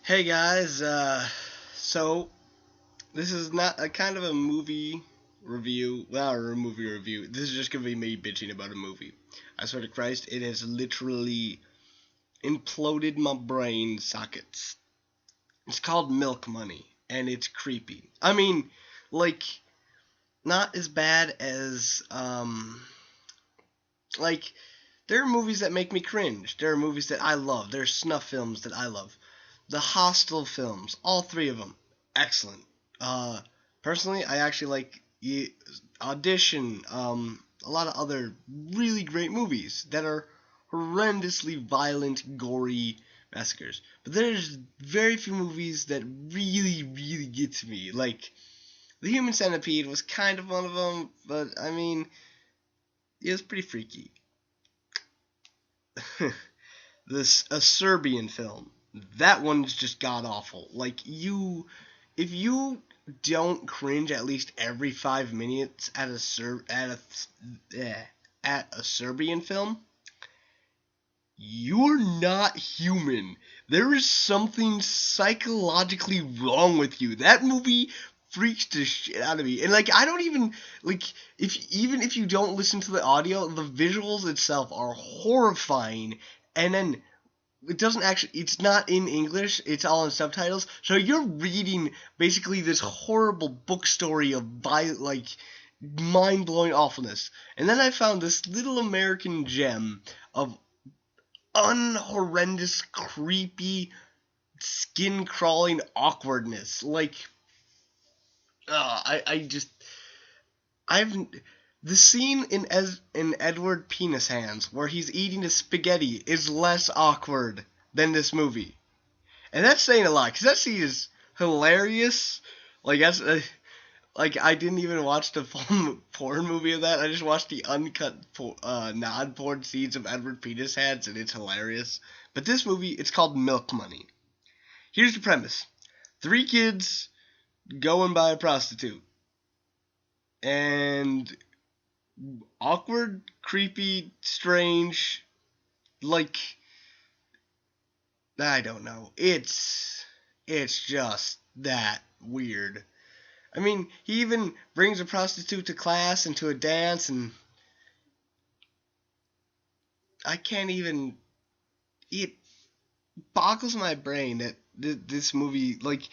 Hey guys, so this is not a kind of a movie review, well, or a movie review. This is just gonna be me bitching about a movie. I swear to Christ, it has literally imploded my brain sockets. It's called Milk Money, and it's creepy. I mean, like, not as bad as, like, there are movies that make me cringe. There are movies that I love. There are snuff films that I love. The Hostel films, all three of them, excellent. Uh, Personally, I actually like Audition, a lot of other really great movies that are horrendously violent, gory massacres. But there's very few movies that really, really get to me. Like, The Human Centipede was kind of one of them, but I mean, it was pretty freaky. This a Serbian film. That one's just god awful. Like if you don't cringe at least every 5 minutes at a Serbian film, you're not human. There is something psychologically wrong with you. That movie freaks the shit out of me. And like I don't even like if you don't listen to the audio, the visuals itself are horrifying. And then it's not in English, it's all in subtitles. So you're reading basically this horrible book story of mind-blowing awfulness. And then I found this little American gem of unhorrendous, creepy, skin-crawling awkwardness. Like, I just, I've, the scene in Edward Penis Hands where he's eating a spaghetti is less awkward than this movie. And that's saying a lot, because that scene is hilarious. Like, like, I didn't even watch the full porn movie of that. I just watched the uncut non-porn scenes of Edward Penis Hands, and it's hilarious. But this movie, it's called Milk Money. Here's the premise. Three kids go and buy a prostitute. And awkward, creepy, strange, like, I don't know. It's just that weird. I mean, he even brings a prostitute to class and to a dance, and I can't even. It boggles my brain that this movie, like,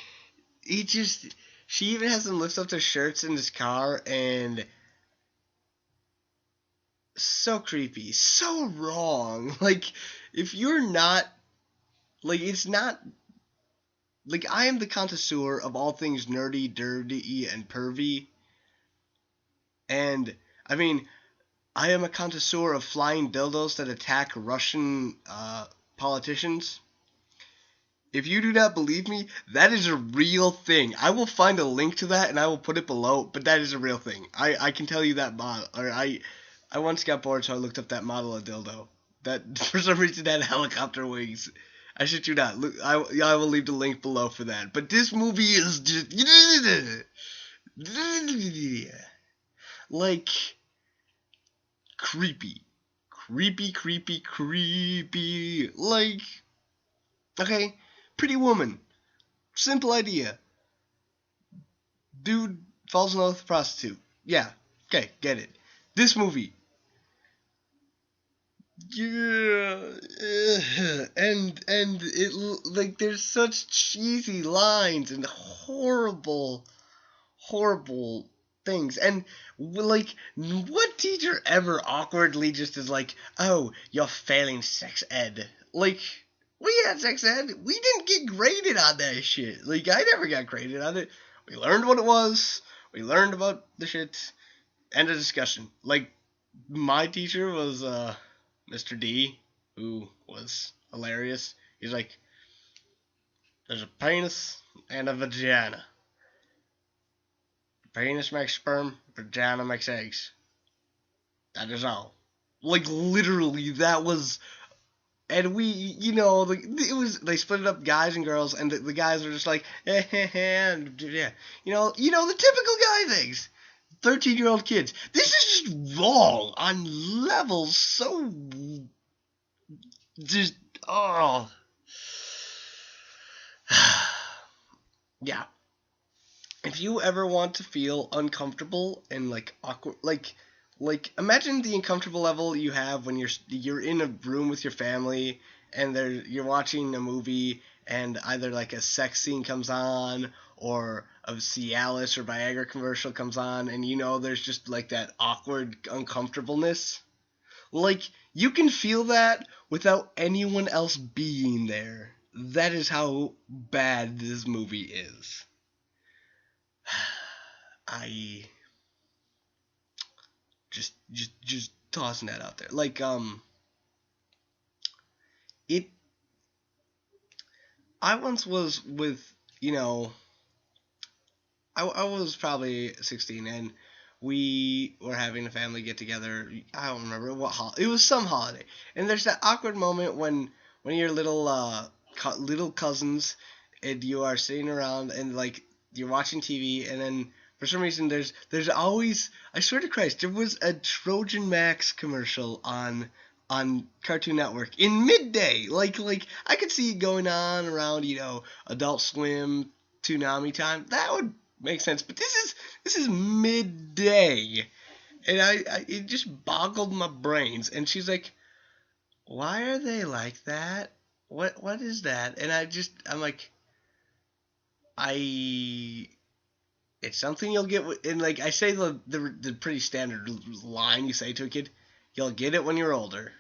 it just. She even has him lift up their shirts in this car, and so creepy, so wrong. Like, if you're not. Like, it's not. Like, I am the connoisseur of all things nerdy, dirty, and pervy. And, I mean, I am a connoisseur of flying dildos that attack Russian politicians. If you do not believe me, that is a real thing. I will find a link to that and I will put it below, but that is a real thing. I can tell you that model. Or I once got bored, so I looked up that model of dildo. That, for some reason, had helicopter wings. I shit you not. Look, I will leave the link below for that. But this movie is just. Like. Creepy. Creepy, creepy, creepy. Like. Okay. Pretty Woman. Simple idea. Dude falls in love with a prostitute. Yeah. Okay, get it. This movie. Yeah. And it, like, there's such cheesy lines and horrible things. And, like, what teacher ever awkwardly just is like, oh, you're failing sex ed? Like, we had sex ed. We didn't get graded on that shit. Like, I never got graded on it. We learned what it was. We learned about the shit. End of discussion. Like, my teacher was Mr. D, who was hilarious. He's like, there's a penis and a vagina. Penis makes sperm, vagina makes eggs. That is all. Like, literally, that was. And we, like, it was, they split it up guys and girls, and the guys were just like, and, yeah. The typical guy things. 13-year-old kids. This is just wrong on levels so. Just. Oh. Yeah. If you ever want to feel uncomfortable and like awkward, like imagine the uncomfortable level you have when you're in a room with your family and you're watching a movie and either like a sex scene comes on or a Cialis or Viagra commercial comes on, and there's just like that awkward uncomfortableness. Like, you can feel that without anyone else being there. That is how bad this movie is. I just tossing that out there. Like, it. I once was with, you know, I was probably 16, and we were having a family get together. I don't remember it was some holiday, and there's that awkward moment when your little cousins and you are sitting around and like you're watching TV, and then for some reason there's always, I swear to Christ, there was a Trojan Max commercial on Cartoon Network in midday. Like I could see it going on around Adult Swim, Toonami time. That would make sense. But this is midday, and it just boggled my brains. And she's like, "Why are they like that? What is that?" And I'm like, I. It's something you'll get, and like I say the pretty standard line you say to a kid, "You'll get it when you're older."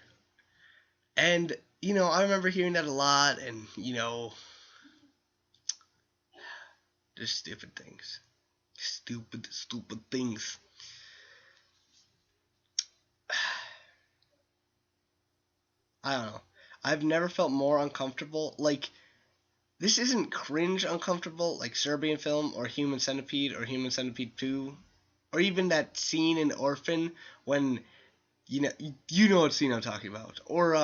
And I remember hearing that a lot, and just stupid things, stupid things. I don't know. I've never felt more uncomfortable. Like, this isn't cringe uncomfortable like Serbian Film or Human Centipede or Human Centipede 2 or even that scene in Orphan when you know what scene I'm talking about. Or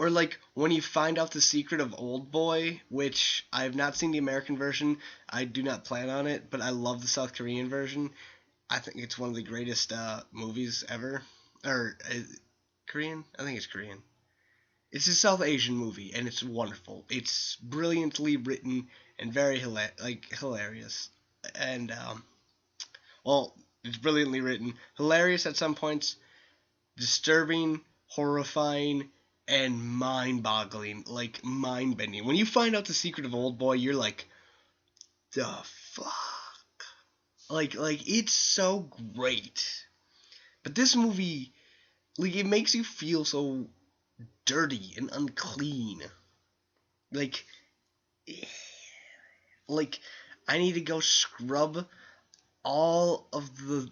like when you find out the secret of Old Boy, which I have not seen the American version. I do not plan on it, but I love the South Korean version. I think it's one of the greatest movies ever. Or Korean? I think it's Korean. It's a South Asian movie, and it's wonderful. It's brilliantly written and very hilarious. And well, it's brilliantly written, hilarious at some points, disturbing, horrifying, and mind-boggling, like mind-bending. When you find out the secret of Old Boy, you're like, the fuck. Like it's so great. But this movie, like, it makes you feel so dirty and unclean. Like, like I need to go scrub all of the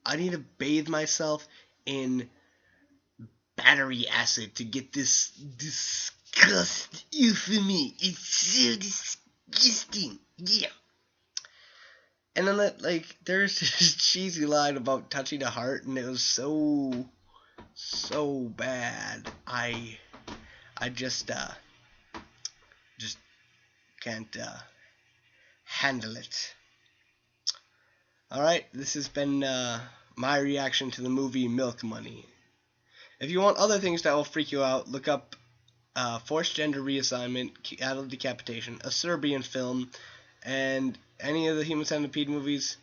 I need to bathe myself in battery acid to get this disgust off of me. It's so disgusting. Yeah. And then there's this cheesy line about touching a heart, and it was so bad. I just can't handle it. All right, this has been my reaction to the movie Milk Money. If you want other things that will freak you out, look up Forced Gender Reassignment, Adult Decapitation, a Serbian film, and any of the Human Centipede movies.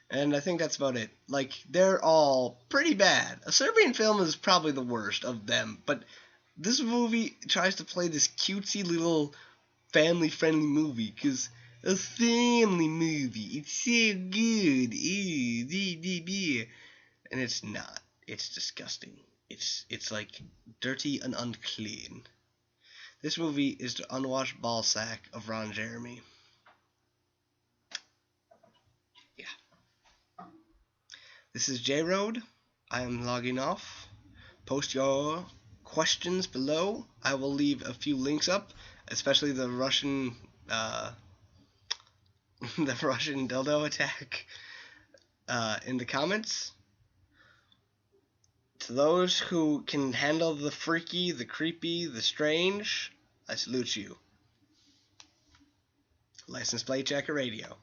And I think that's about it. Like, they're all pretty bad. A Serbian Film is probably the worst of them, but this movie tries to play this cutesy little family-friendly movie, because a family movie, it's so good, and it's not. It's disgusting. It's like dirty and unclean. This movie is the unwashed ball sack of Ron Jeremy. Yeah. This is J Road. I am logging off. Post your questions below. I will leave a few links up, especially the Russian the Russian dildo attack in the comments. To those who can handle the freaky, the creepy, the strange, I salute you. License Plate Checker Radio.